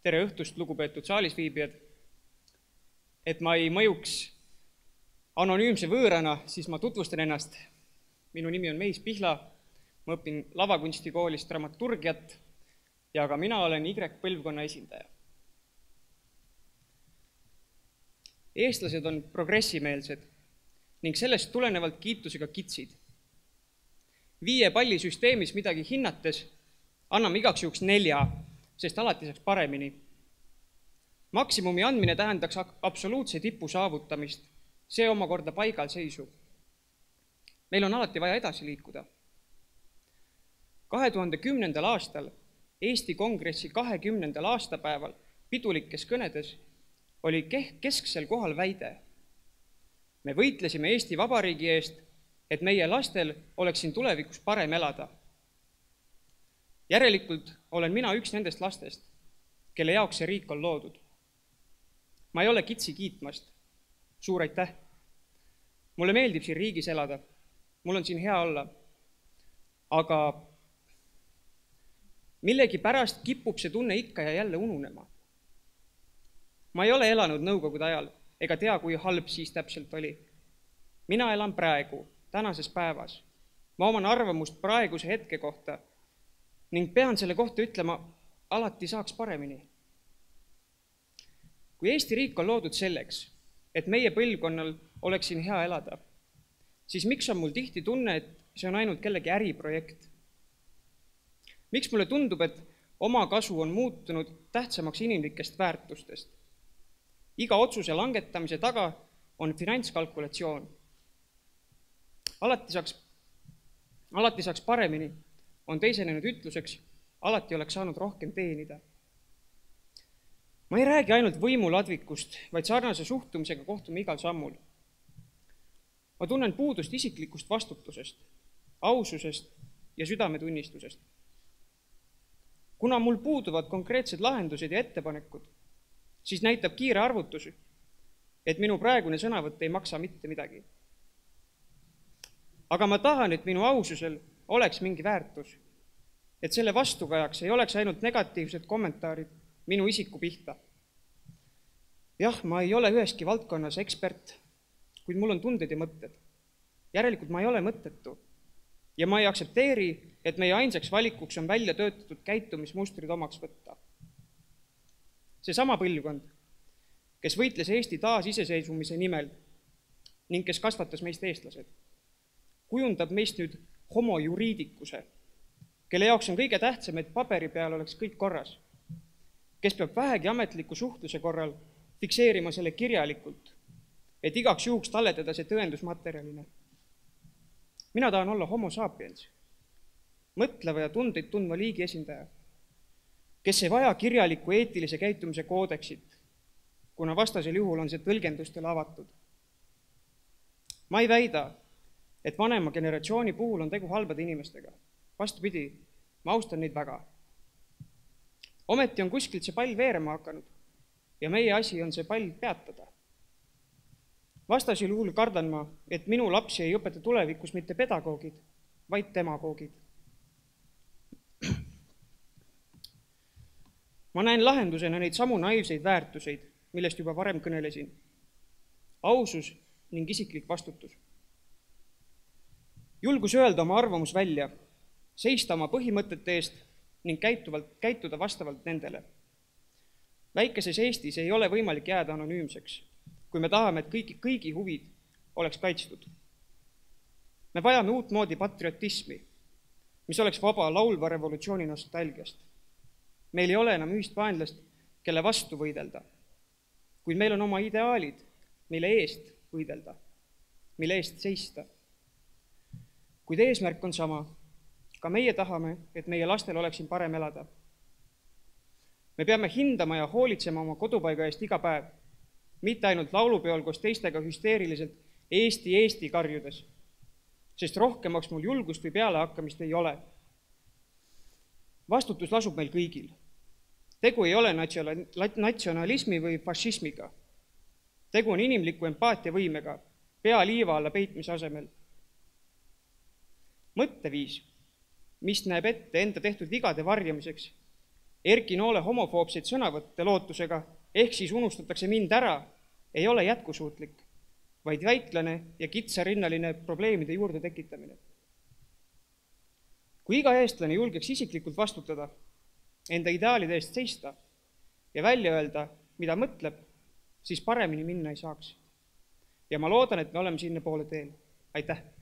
Tere õhtust, lugupeetud saalisviibijad. Et ma ei mõjuks anonüümse võõrana, siis ma tutvustan ennast. Minu nimi on Meis Pihla, ma õpin lavakunstikoolis dramaturgiat ja ka mina olen Y-põlvkonna esindaja. Eestlased on progressimeelsed ning sellest tulenevalt kiitusega kitsid. 5 palli süsteemis midagi hinnates anname igaks juhuks 4, sest alati saaks paremini. Maksimumi andmine tähendaks absoluutse tipu saavutamist, see omakorda paigalseisu. Meil on alati vaja edasi liikuda. 2010. aastal Eesti Kongressi 20. aastapäeval pidulikes kõnedes oli kesksel kohal väide. Me võitlesime Eesti Vabariigi eest, et meie lastel oleks siin tulevikus parem elada. Järelikult olen mina üks nendest lastest, kelle jaoks see riik on loodud. Ma ei ole kitsi kiitmast. Suur aitäh. Mulle meeldib siin riigis elada. Mul on siin hea olla. Aga millegi pärast kipub see tunne ikka ja jälle ununema. Ma ei ole elanud nõukogude ajal ega tea, kui halb siis täpselt oli. Mina elan praegu, tänases päevas. Ma oman arvamust praeguse hetke kohta ning pean selle kohta ütlema, alati saaks paremini. Kui Eesti riik on loodud selleks, et meie põlvkonnal oleks siin hea elada, siis miks on mul tihti tunne, et see on ainult kellegi äriprojekt? Miks mulle tundub, et oma kasu on muutunud tähtsamaks inimlikest väärtustest? Iga otsuse langetamise taga on finantskalkulatsioon. Alati saaks paremini on teisenenud ütluseks, alati oleks saanud rohkem teenida. Ma ei räägi ainult võimuladvikust, vaid sarnase suhtumisega kohtume igal sammul. Ma tunnen puudust isiklikust vastutusest, aususest ja südametunnistusest. Kuna mul puuduvad konkreetsed lahendused ja ettepanekud, siis näitab kiire arvutus, et minu praegune sõnavõtt ei maksa mitte midagi. Aga ma tahan, et minu aususel oleks mingi väärtus, et selle vastukajaks ei oleks ainult negatiivsed kommentaarid minu isiku pihta. Jah, ma ei ole üheski valdkonnas ekspert, kuid mul on tunded ja mõtted. Järelikult ma ei ole mõttetu ja ma ei aktsepteeri, et meie ainsaks valikuks on välja töötatud käitumismustrid omaks võtta. See sama põlvkond, kes võitles Eesti taasiseseisvumise nimel ning kes kasvatas meist eestlased, kujundab meist nüüd homo juriidikuse, kelle jaoks on kõige tähtsam, et paberi peal oleks kõik korras, kes peab vähegi ametliku suhtluse korral fikseerima selle kirjalikult, et igaks juhuks talletada see tõendusmaterjalina. Mina tahan olla homo sapiens, mõtleva ja tundeid tundva liigi esindaja, kes ei vaja kirjaliku eetilise käitumise koodeksit, kuna vastasel juhul on see tõlgendustele avatud. Ma ei väida, et vanema generatsiooni puhul on tegu halbade inimestega. Vastupidi, ma austan neid väga. Ometi on kuskilt see pall veerema hakanud ja meie asi on see pall peatada. Vastasel juhul kardan ma, et minu lapsi ei õpeta tulevikus mitte pedagoogid, vaid demagoogid. Ma näen lahendusena neid samu naiivseid väärtuseid, millest juba varem kõnelesin. Ausus ning isiklik vastutus. Julgus öelda oma arvamus välja, seista oma põhimõtete eest ning käituda vastavalt nendele. Väikeses Eestis ei ole võimalik jääda anonüümseks, kui me tahame, et kõigi huvid oleks kaitstud. Me vajame uut moodi patriotismi, mis oleks vaba laulva revolutsiooni nostalgiast. Meil ei ole enam ühist vaenlast, kelle vastu võidelda, kuid meil on oma ideaalid, mille eest võidelda, mille eest seista. Kuid eesmärk on sama. Ka meie tahame, et meie lastel oleks siin parem elada. Me peame hindama ja hoolitsema oma kodupaiga eest iga päev, mitte ainult laulupeol koos teistega hüsteeriliselt Eesti karjudes, sest rohkemaks mul julgust või pealehakkamist ei ole. Vastutus lasub meil kõigil. Tegu ei ole natsionalismi või fašismiga. Tegu on inimliku empaatiavõimega, pea liiva alla peitmise asemel. Mõtteviis, mis näeb ette enda tehtud vigade varjamiseks Erki Noole homofoobseid sõnavõtte lootusega, ehk siis unustatakse mind ära, ei ole jätkusuutlik, vaid väiklane ja kitsarinnaline probleemide juurde tekitamine. Kui iga eestlane julgeks isiklikult vastutada, enda ideaalide eest seista ja välja öelda, mida mõtleb, siis paremini minna ei saaks. Ja ma loodan, et me oleme sinna poole teel. Aitäh!